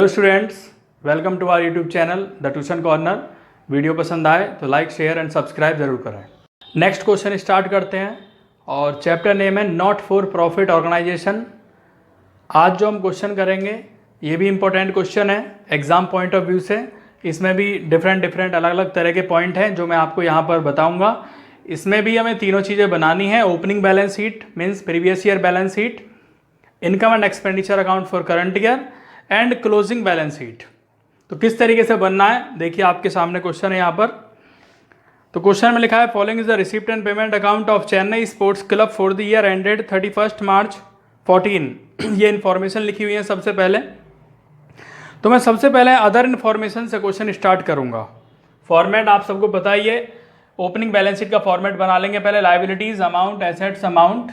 Hello students, welcome to our YouTube channel the tuition corner. Video पसंद आए तो like share and subscribe जरूर करें। नेक्स्ट क्वेश्चन स्टार्ट करते हैं और चैप्टर नेम है नॉट फॉर प्रॉफिट ऑर्गेनाइजेशन। आज जो हम क्वेश्चन करेंगे ये भी इम्पोर्टेंट क्वेश्चन है एग्जाम पॉइंट ऑफ व्यू से। इसमें भी डिफरेंट अलग अलग तरह के पॉइंट हैं जो मैं आपको यहाँ पर बताऊँगा। इसमें भी हमें तीनों चीज़ें बनानी है। Opening balance sheet means previous year balance sheet, income and expenditure account for current year and closing balance sheet. तो किस तरीके से बनना है देखिए, आपके सामने क्वेश्चन है यहाँ पर। तो क्वेश्चन में लिखा है following is the receipt and payment account of Chennai sports club for the year ended 31 मार्च 14। ये इन्फॉर्मेशन लिखी हुई है सबसे पहले। तो मैं सबसे पहले अदर इन्फॉर्मेशन से क्वेश्चन स्टार्ट करूँगा। फॉर्मेट आप सबको पता ही है, ओपनिंग बैलेंस शीट का फॉर्मेट बना लेंगे पहले। Liabilities amount, assets amount.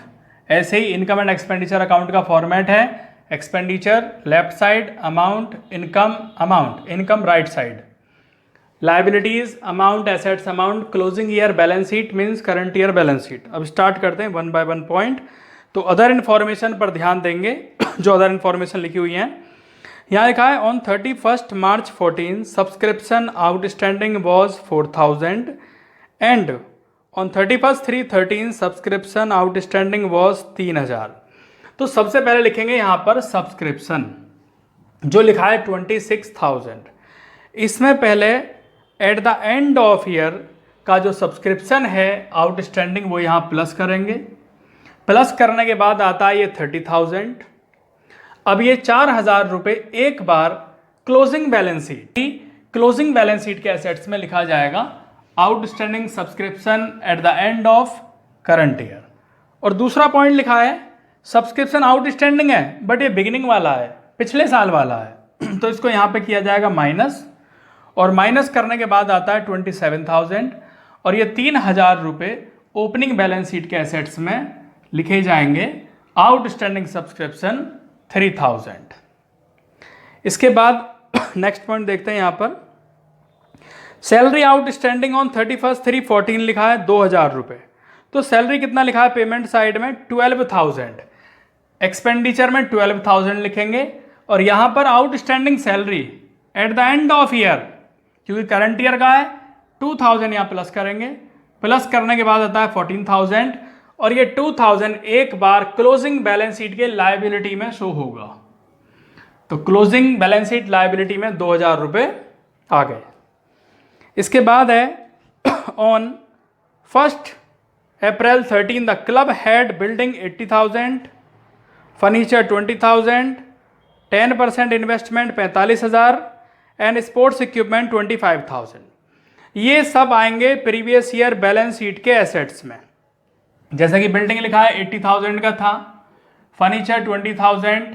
ऐसे ही इनकम एंड एक्सपेंडिचर अकाउंट का फॉर्मेट है expenditure left side, amount income, amount income right side. Liabilities amount, assets amount, closing year balance sheet means current year balance sheet. अब start करते हैं one by one point. तो other information पर ध्यान देंगे जो अदर इन्फॉर्मेशन लिखी हुई है। यहाँ लिखा है on 31 March 14 subscription outstanding was 4000 and on 31/3/13 subscription outstanding was 3000। तो सबसे पहले लिखेंगे यहाँ पर सब्सक्रिप्शन जो लिखा है 26,000। इसमें पहले at the end of year का जो सब्सक्रिप्शन है आउटस्टैंडिंग वो यहाँ प्लस करेंगे। प्लस करने के बाद आता है ये 30,000। अब ये 4,000 रुपये एक बार क्लोजिंग बैलेंस शीट के एसेट्स में लिखा जाएगा outstanding subscription at the end of current year. और दूसरा पॉइंट लिखा है सब्सक्रिप्शन आउटस्टैंडिंग है बट ये बिगिनिंग वाला है, पिछले साल वाला है। तो इसको यहाँ पे किया जाएगा माइनस, और माइनस करने के बाद आता है 27,000 और ये 3,000 रुपये ओपनिंग बैलेंस शीट के एसेट्स में लिखे जाएंगे आउटस्टैंडिंग सब्सक्रिप्शन 3,000। इसके बाद नेक्स्ट पॉइंट देखते हैं यहाँ पर सैलरी आउटस्टैंडिंग ऑन 31/3/14 लिखा है 2,000 रुपये। तो सैलरी कितना लिखा है पेमेंट साइड में 12,000, एक्सपेंडिचर में 12,000 लिखेंगे। और यहाँ पर outstanding salary at the end of year क्योंकि करंट ईयर का है 2,000 यहाँ प्लस करेंगे। प्लस करने के बाद आता है 14,000 और ये 2,000 एक बार क्लोजिंग बैलेंस शीट के लायबिलिटी में शो होगा। तो क्लोजिंग बैलेंस शीट लायबिलिटी में 2,000 रुपये आ गए। इसके बाद है on 1 April 13 the club had building 80,000, furniture 20,000, 10% investment 45,000 and sports equipment 25,000। ये सब आएंगे प्रीवियस ईयर बैलेंस शीट के एसेट्स में। जैसे कि बिल्डिंग लिखा है 80,000 का था, furniture 20,000,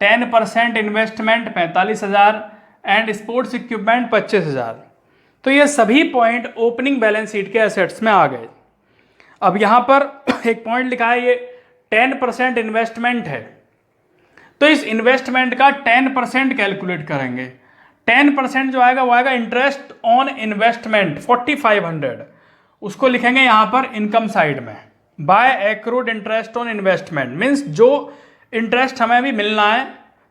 10% investment 45,000 and sports equipment 25,000। तो ये सभी पॉइंट ओपनिंग बैलेंस शीट के एसेट्स में आ गए। अब यहाँ पर एक पॉइंट लिखा है ये 10% इन्वेस्टमेंट है, तो इस इन्वेस्टमेंट का 10% कैलकुलेट करेंगे। 10% जो आएगा वो आएगा इंटरेस्ट ऑन इन्वेस्टमेंट 4,500, उसको लिखेंगे यहाँ पर इनकम साइड में by accrued interest on investment means जो इंटरेस्ट हमें अभी मिलना है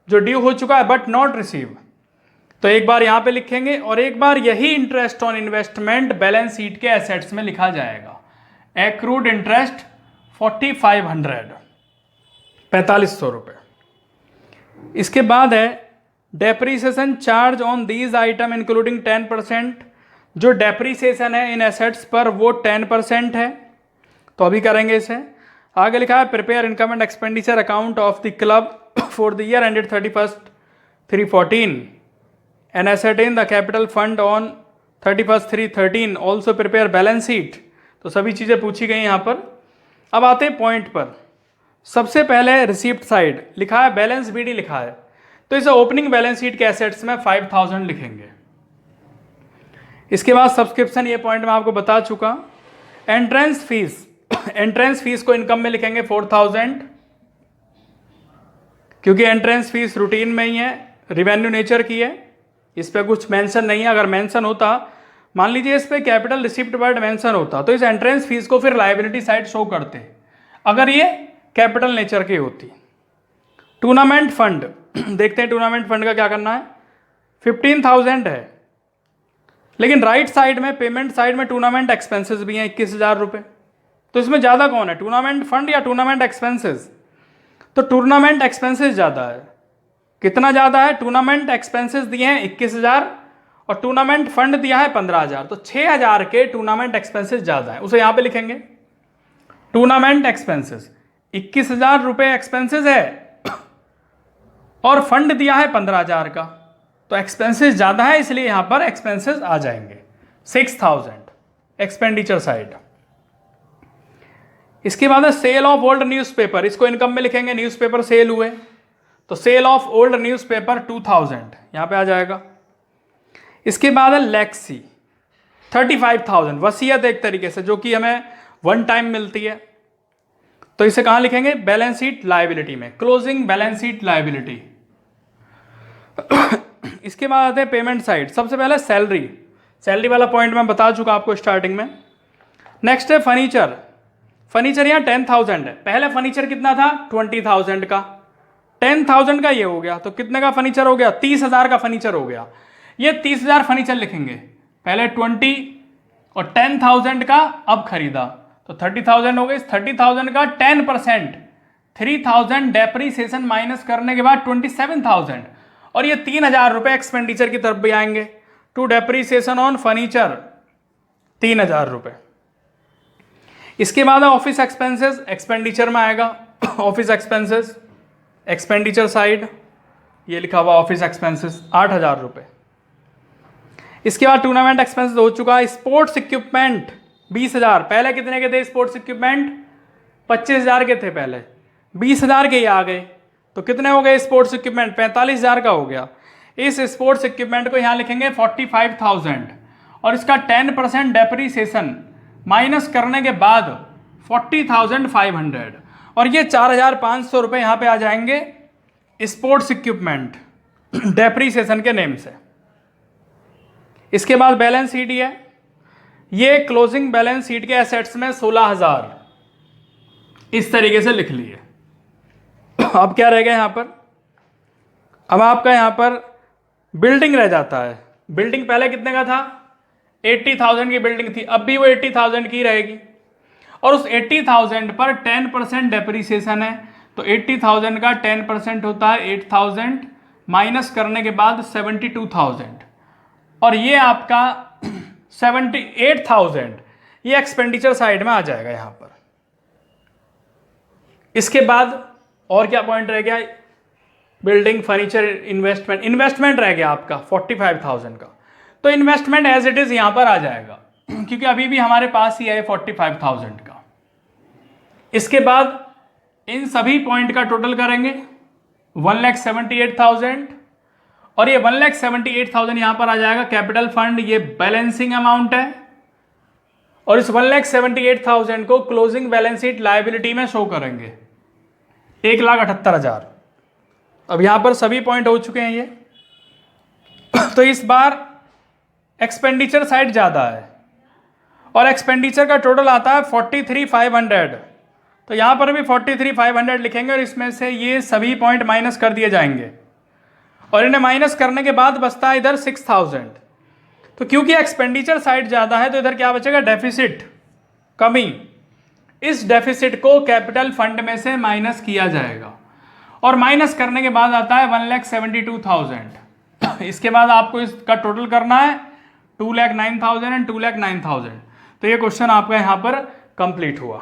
जो ड्यू हो चुका है बट नॉट रिसीव। तो एक बार यहाँ पे लिखेंगे और एक बार यही interest on investment balance sheet के एसेट्स में लिखा जाएगा एक्रूड इंटरेस्ट 4,500, 4,500 रुपये। इसके बाद है depreciation charge on these item including 10%। जो डेप्रीसिएशन है इन एसेट्स पर वो 10% है। तो अभी करेंगे इसे। आगे लिखा है prepare income and expenditure account of the club for the year ended 31/3/14 and ascertain the capital fund on 31/3/13 also prepare balance sheet. तो सभी चीज़ें पूछी गई यहाँ पर। अब आते हैं पॉइंट पर। सबसे पहले रिसिप्ट साइड लिखा है बैलेंस बीडी लिखा है, तो इसे ओपनिंग बैलेंस शीट के एसेट्स में 5,000 लिखेंगे। इसके बाद सब्सक्रिप्शन, ये पॉइंट मैं आपको बता चुका। एंट्रेंस फीस को इनकम में लिखेंगे 4,000 क्योंकि एंट्रेंस फीस रूटीन में ही है, रिवेन्यू नेचर की है, इस पर कुछ मेंशन नहीं है। अगर मेंशन होता, मान लीजिए इस पे कैपिटल रिसिप्ट वर्ड मेंशन होता, तो इस एंट्रेंस फीस को फिर लायबिलिटी साइड शो करते अगर ये कैपिटल नेचर की होती। टूर्नामेंट फंड देखते हैं टूर्नामेंट फंड का क्या करना है। 15,000 है, लेकिन राइट साइड में पेमेंट साइड में टूर्नामेंट एक्सपेंसेस भी हैं 21,000 रुपये। तो इसमें ज़्यादा कौन है, टूर्नामेंट फंड या टूर्नामेंट एक्सपेंसेस? तो टूर्नामेंट एक्सपेंसेस ज़्यादा है। कितना ज़्यादा है? टूर्नामेंट एक्सपेंसेस दिए हैं 21,000 और टूर्नामेंट फंड दिया है 15,000, तो 6,000 के टूर्नामेंट एक्सपेंसेस ज़्यादा है। उसे यहाँ पे लिखेंगे टूर्नामेंट एक्सपेंसेस 21,000 रुपये एक्सपेंसेस है और फंड दिया है 15,000 का, तो एक्सपेंसेस ज़्यादा है, इसलिए यहाँ पर एक्सपेंसेस आ जाएंगे 6,000 एक्सपेंडिचर साइड। इसके बाद है सेल ऑफ ओल्ड न्यूज़पेपर, इसको इनकम में लिखेंगे, न्यूज़पेपर सेल हुए तो सेल ऑफ ओल्ड न्यूज़पेपर 2,000 यहाँ पे आ जाएगा। इसके बाद है लेक्सी 35,000, वसीयत एक तरीके से जो कि हमें वन टाइम मिलती है, तो इसे कहाँ लिखेंगे? बैलेंस शीट लायबिलिटी में, क्लोजिंग बैलेंस शीट लायबिलिटी। इसके बाद आते हैं पेमेंट साइड। सबसे पहले सैलरी, सैलरी वाला पॉइंट मैं बता चुका आपको स्टार्टिंग में। नेक्स्ट है फर्नीचर, फर्नीचर यहाँ 10,000 है। पहले फर्नीचर कितना था? 20,000 का, 10,000 का ये हो गया, तो कितने का फर्नीचर हो गया? 30,000 का फर्नीचर हो गया। ये 30,000 फर्नीचर लिखेंगे, पहले 20 और 10,000 का अब खरीदा तो 30,000 हो गए। इस 30,000 का 10% 3,000 डेप्रीसिएशन माइनस करने के बाद 27,000, और ये 3,000 रुपये एक्सपेंडिचर की तरफ भी आएंगे। टू डेप्रीसिएशन ऑन फर्नीचर 3,000 रुपये। इसके बाद ऑफिस एक्सपेंसेस, एक्सपेंडिचर में आएगा ऑफिस एक्सपेंसेस, एक्सपेंडिचर साइड ये लिखा हुआ ऑफिस एक्सपेंसेस 8,000 रुपये। इसके बाद टूर्नामेंट एक्सपेंसेस हो चुका। स्पोर्ट्स इक्विपमेंट 20,000, पहले कितने के थे स्पोर्ट्स इक्विपमेंट? 25,000 के थे पहले, 20,000 के ही आ गए, तो कितने हो गए स्पोर्ट्स इक्विपमेंट? 45,000 का हो गया। इस स्पोर्ट्स इक्विपमेंट को यहाँ लिखेंगे 45,000 और इसका 10% डेप्रीसिएशन माइनस करने के बाद 40,500, और ये 4,500 रुपये यहाँ पे आ जाएंगे स्पोर्ट्स इक्विपमेंट डेप्रीसिएशन के नेम से। इसके बाद बैलेंस शीट है, ये क्लोजिंग बैलेंस शीट के एसेट्स में 16,000 इस तरीके से लिख लिए। अब क्या रह गया यहाँ पर? अब आपका यहाँ पर बिल्डिंग रह जाता है। बिल्डिंग पहले कितने का था? 80,000 की बिल्डिंग थी, अब भी वो 80,000 की रहेगी, और उस 80,000 पर 10% डेप्रीसिएशन है, तो 80,000 का 10% होता है 8,000 माइनस करने के बाद 72,000, और ये आपका 78,000 ये एक्सपेंडिचर साइड में आ जाएगा यहाँ पर। इसके बाद और क्या पॉइंट रह गया? बिल्डिंग, फर्नीचर, इन्वेस्टमेंट, इन्वेस्टमेंट रह गया आपका 45,000 का, तो इन्वेस्टमेंट एज इट इज यहां पर आ जाएगा क्योंकि अभी भी हमारे पास ही है 45,000 का। इसके बाद इन सभी पॉइंट का टोटल करेंगे 1,78,000, और ये 1,78,000 यहां पर आ जाएगा कैपिटल फंड, ये बैलेंसिंग अमाउंट है, और इस 1,78,000 को क्लोजिंग बैलेंस शीट लायबिलिटी में शो करेंगे 1,78,000। अब यहां पर सभी पॉइंट हो चुके हैं ये। तो इस बार एक्सपेंडिचर साइड ज़्यादा है और एक्सपेंडिचर का टोटल आता है 43,500, तो यहाँ पर भी 43,500 लिखेंगे और इसमें से ये सभी पॉइंट माइनस कर दिए जाएंगे, और इन्हें माइनस करने के बाद बचता है इधर 6,000। तो क्योंकि एक्सपेंडिचर साइड ज़्यादा है तो इधर क्या बचेगा? डेफिसिट, कमी। इस डेफिसिट को कैपिटल फंड में से माइनस किया जाएगा, और माइनस करने के बाद आता है 1,72,000। इसके बाद आपको इसका टोटल करना है 2,09,000 एंड 2,09,000। तो ये क्वेश्चन आपका यहाँ पर कंप्लीट हुआ।